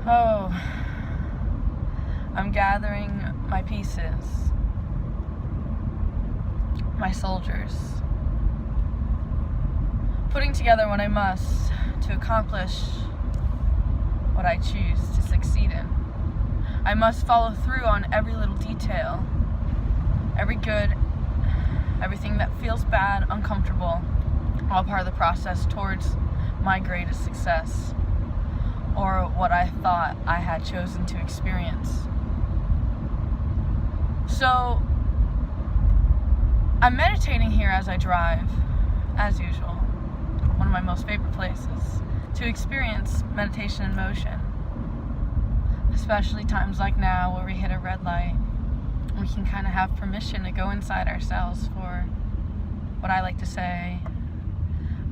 Oh, I'm gathering my pieces, my soldiers, putting together what I must to accomplish what I choose to succeed in. I must follow through on every little detail, every good, everything that feels bad, uncomfortable, all part of the process towards my greatest success, or what I thought I had chosen to experience. So, I'm meditating here as I drive, as usual, one of my most favorite places to experience meditation in motion, especially times like now where we hit a red light. We can kind of have permission to go inside ourselves for what I like to say,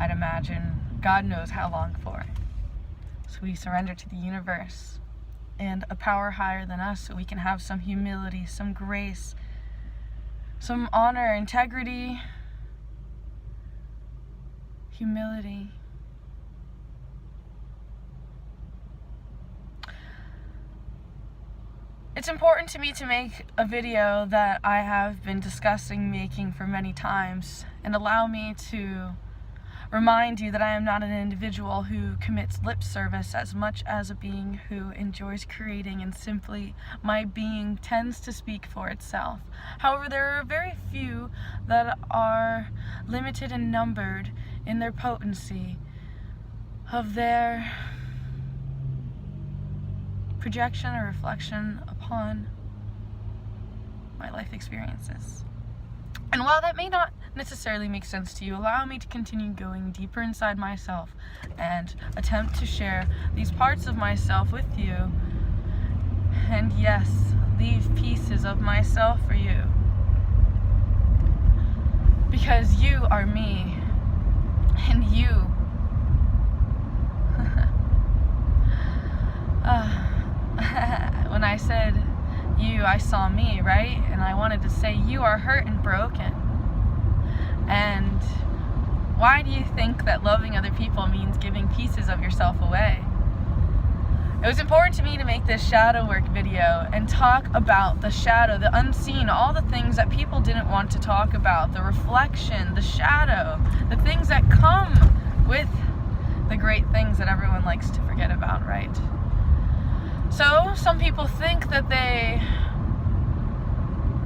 I'd imagine, God knows how long for. So we surrender to the universe and a power higher than us so we can have some humility, some grace, some honor, integrity, humility. It's important to me to make a video that I have been discussing making for many times and allow me to remind you that I am not an individual who commits lip service as much as a being who enjoys creating, and simply my being tends to speak for itself. However, there are very few that are limited and numbered in their potency of their projection or reflection upon my life experiences. And while that may not necessarily make sense to you, allow me to continue going deeper inside myself and attempt to share these parts of myself with you. And yes, leave pieces of myself for you. Because you are me. And you. When I said you, I saw me, right? And I wanted to say you are hurt and broken. And why do you think that loving other people means giving pieces of yourself away? It was important to me to make this shadow work video and talk about the shadow, the unseen, all the things that people didn't want to talk about, the reflection, the shadow, the things that come with the great things that everyone likes to forget about, right? So, some people think that they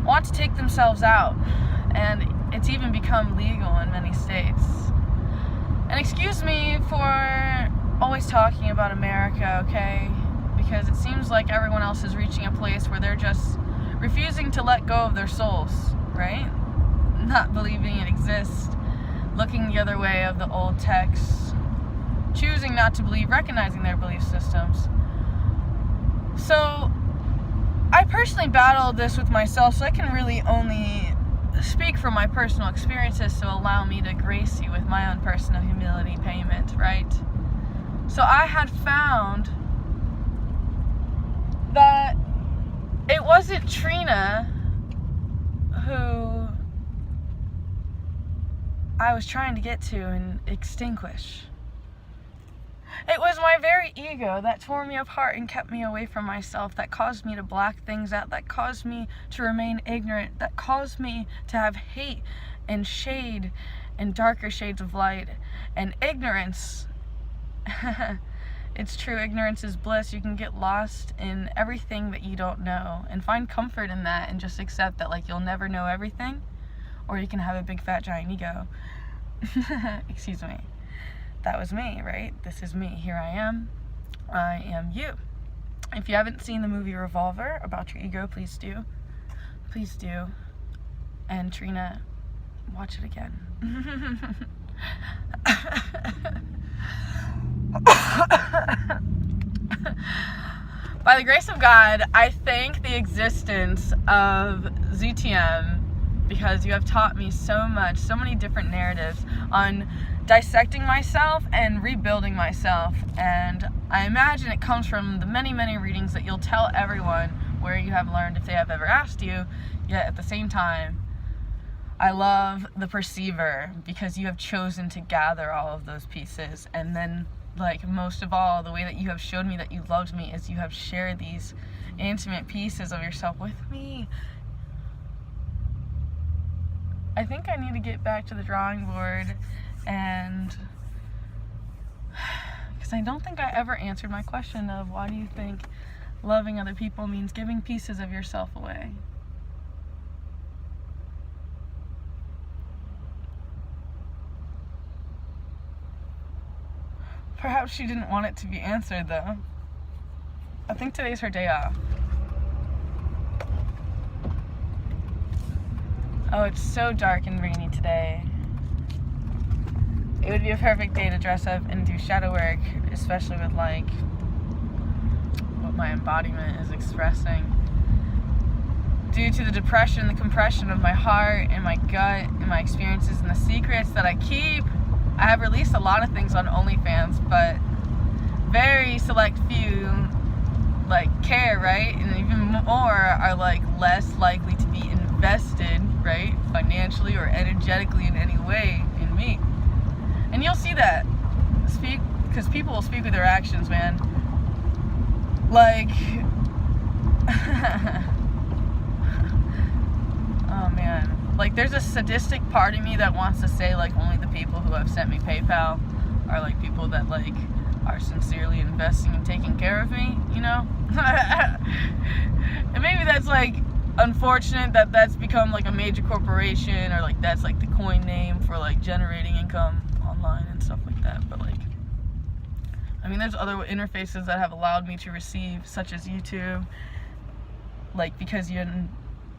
want to take themselves out, and it's even become legal in many states. And excuse me for always talking about America, okay? Because it seems like everyone else is reaching a place where they're just refusing to let go of their souls, right? Not believing it exists, looking the other way of the old texts, choosing not to believe, recognizing their belief systems. So, I personally battled this with myself, so I can really only speak from my personal experiences to allow me to grace you with my own personal humility payment, right? So I had found that it wasn't Trina who I was trying to get to and extinguish. It was my very ego that tore me apart and kept me away from myself, that caused me to black things out, that caused me to remain ignorant, that caused me to have hate and shade and darker shades of light. And ignorance, it's true, ignorance is bliss. You can get lost in everything that you don't know and find comfort in that and just accept that, like, you'll never know everything, or you can have a big fat giant ego. Excuse me. That was me, right? This is me. Here I am you. If you haven't seen the movie Revolver about your ego, please do. Please do. And Trina, watch it again. By the grace of God, I thank the existence of ZTM, because you have taught me so much, so many different narratives on dissecting myself and rebuilding myself. And I imagine it comes from the many, many readings that you'll tell everyone where you have learned if they have ever asked you. Yet at the same time, I love the perceiver, because you have chosen to gather all of those pieces and then like, most of all, the way that you have showed me that you loved me is you have shared these intimate pieces of yourself with me. I think I need to get back to the drawing board, and because I don't think I ever answered my question of why do you think loving other people means giving pieces of yourself away? Perhaps she didn't want it to be answered, though. I think today's her day off. Oh, it's so dark and rainy today. It would be a perfect day to dress up and do shadow work, especially with, like, what my embodiment is expressing. Due to the depression, the compression of my heart and my gut and my experiences and the secrets that I keep, I have released a lot of things on OnlyFans, but very select few, like, care, right? And even more are, like, less likely to be invested, right? Financially or energetically in any way in me. And you'll see that. Because people will speak with their actions, man. Like, oh man. Like, there's a sadistic part of me that wants to say, like, only the people who have sent me PayPal are, like, people that, like, are sincerely investing and taking care of me, you know? And maybe that's, like, unfortunate that that's become, like, a major corporation, or, like, that's, like, the coin name for, like, generating income online and stuff like that. But, like, I mean, there's other interfaces that have allowed me to receive, such as YouTube, like, because you're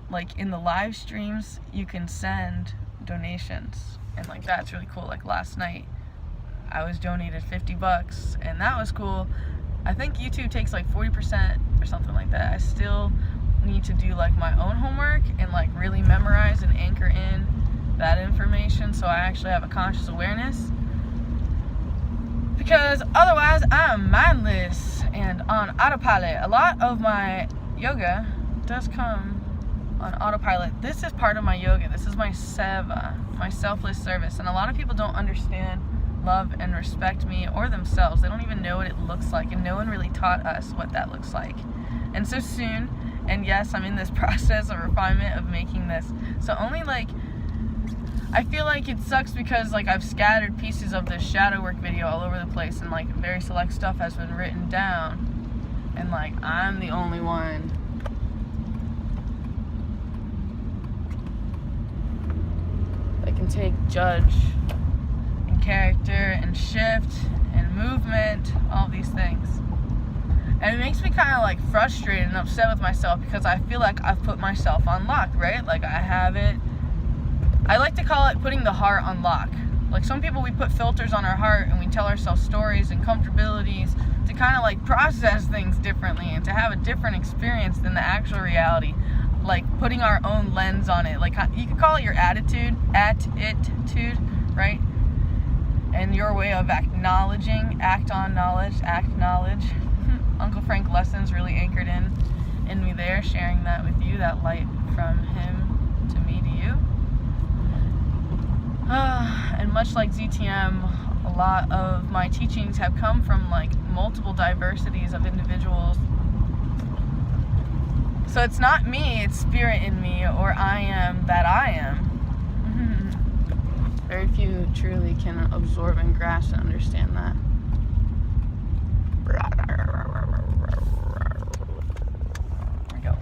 like, in the live streams, you can send donations, and, like, that's really cool. Like, last night, I was donated $50, and that was cool. I think YouTube takes, like, 40% or something like that. I still need to do, like, my own homework and, like, really memorize and anchor in that information so I actually have a conscious awareness, because otherwise I'm mindless and on autopilot. A lot of my yoga does come on autopilot. This is part of my yoga. This is my seva, my selfless service. And a lot of people don't understand, love, and respect me or themselves. They don't even know what it looks like, and no one really taught us what that looks like. And so soon, and yes, I'm in this process of refinement of making this. So only, like, I feel like it sucks because, like, I've scattered pieces of this shadow work video all over the place, and, like, very select stuff has been written down, and, like, I'm the only one that can take judge and character and shift and movement, all these things. And it makes me kind of, like, frustrated and upset with myself because I feel like I've put myself on lock, right? Like, I have it. I like to call it putting the heart on lock. Like, some people, we put filters on our heart and we tell ourselves stories and comfortabilities to kind of, like, process things differently and to have a different experience than the actual reality. Like, putting our own lens on it. Like, you could call it your attitude, right? And your way of acknowledging, act on knowledge, act knowledge. Uncle Frank lessons really anchored in me there, sharing that with you, that light from him to me to you. And much like ZTM, a lot of my teachings have come from, like, multiple diversities of individuals. So it's not me, it's spirit in me, or I am that I am. Very few truly can absorb and grasp and understand that. There we go.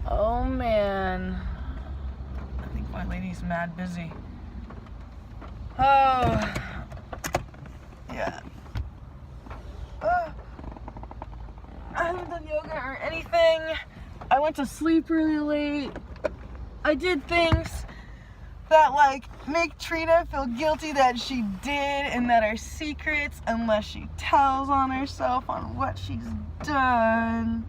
Oh man. I think my lady's mad busy. Oh. Yeah. I haven't done yoga or anything. I went to sleep really late. I did things that, like, make Trina feel guilty that she did and that are secrets unless she tells on herself on what she's done.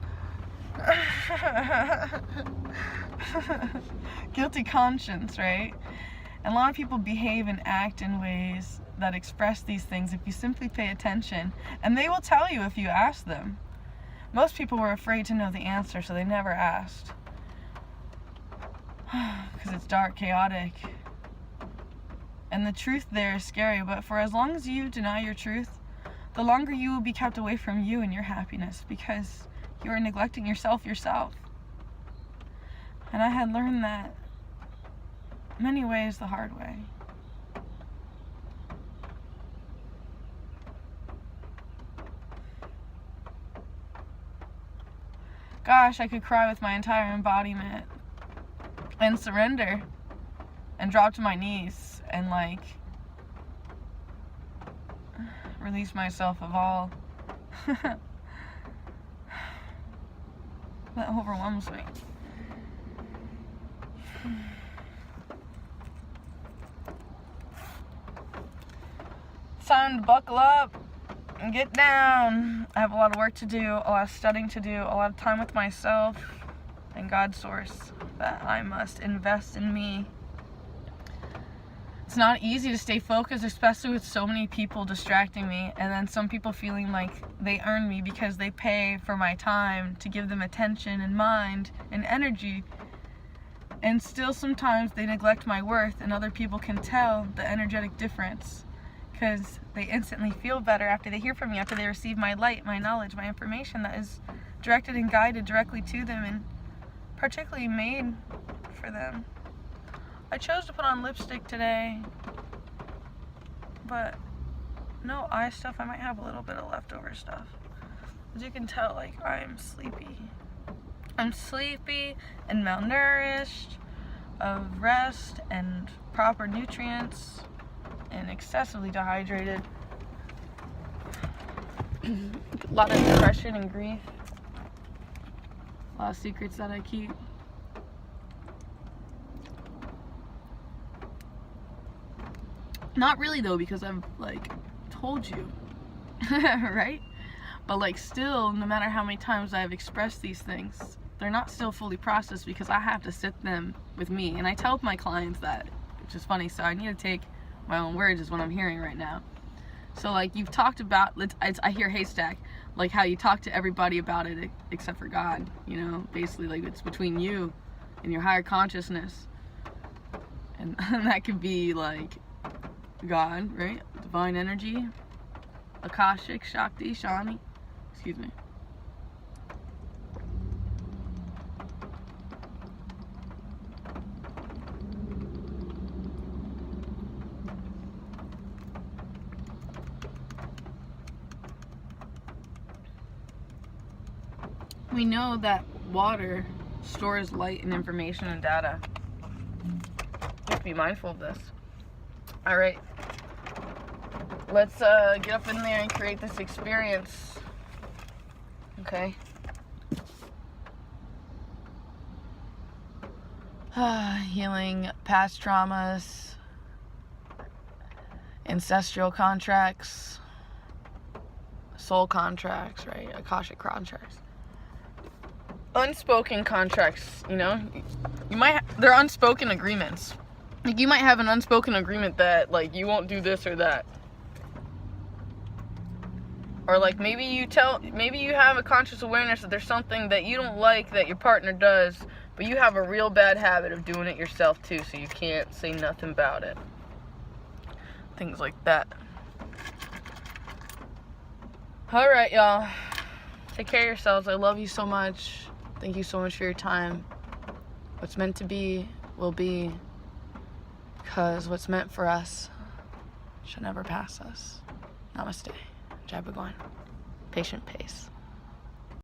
Guilty conscience, right? And a lot of people behave and act in ways that express these things if you simply pay attention, and they will tell you if you ask them. Most people were afraid to know the answer, so they never asked. Because it's dark, chaotic, And the truth there is scary, but for as long as you deny your truth, the longer you will be kept away from you and your happiness, because you are neglecting yourself. And I had learned that many ways the hard way. Gosh, I could cry with my entire embodiment and surrender and drop to my knees and like release myself of all that overwhelms me. It's time to buckle up and get down. I have a lot of work to do, a lot of studying to do, a lot of time with myself and God's source that I must invest in me. It's not easy to stay focused, especially with so many people distracting me, and then some people feeling like they earn me because they pay for my time to give them attention and mind and energy. And still sometimes they neglect my worth, and other people can tell the energetic difference because they instantly feel better after they hear from me, after they receive my light, my knowledge, my information that is directed and guided directly to them and particularly made for them. I chose to put on lipstick today, but no eye stuff. I might have a little bit of leftover stuff. As you can tell, like, I'm sleepy. I'm sleepy and malnourished, of rest and proper nutrients, and excessively dehydrated. A lot of depression and grief. A lot of secrets that I keep. Not really though, because I've like told you, right? But like still, no matter how many times I've expressed these things, they're not still fully processed because I have to sit them with me. And I tell my clients that, which is funny, so I need to take my own words is what I'm hearing right now. So like you've talked about, I hear Haystack, like how you talk to everybody about it except for God, you know, basically like it's between you and your higher consciousness. And that could be like God, right? Divine energy, Akashic, Shakti, Shani, excuse me. We know that water stores light and information and data. We have to be mindful of this. All right, let's get up in there and create this experience. Okay. Healing past traumas, ancestral contracts, soul contracts, right? Akashic contracts. Unspoken contracts, you know? They're unspoken agreements. Like you might have an unspoken agreement that like you won't do this or that. Or like maybe you have a conscious awareness that there's something that you don't like that your partner does, but you have a real bad habit of doing it yourself too, so you can't say nothing about it. Things like that. Alright, y'all. Take care of yourselves. I love you so much. Thank you so much for your time. What's meant to be will be, because what's meant for us should never pass us. Namaste. Jai Bhagwan. Patient pace.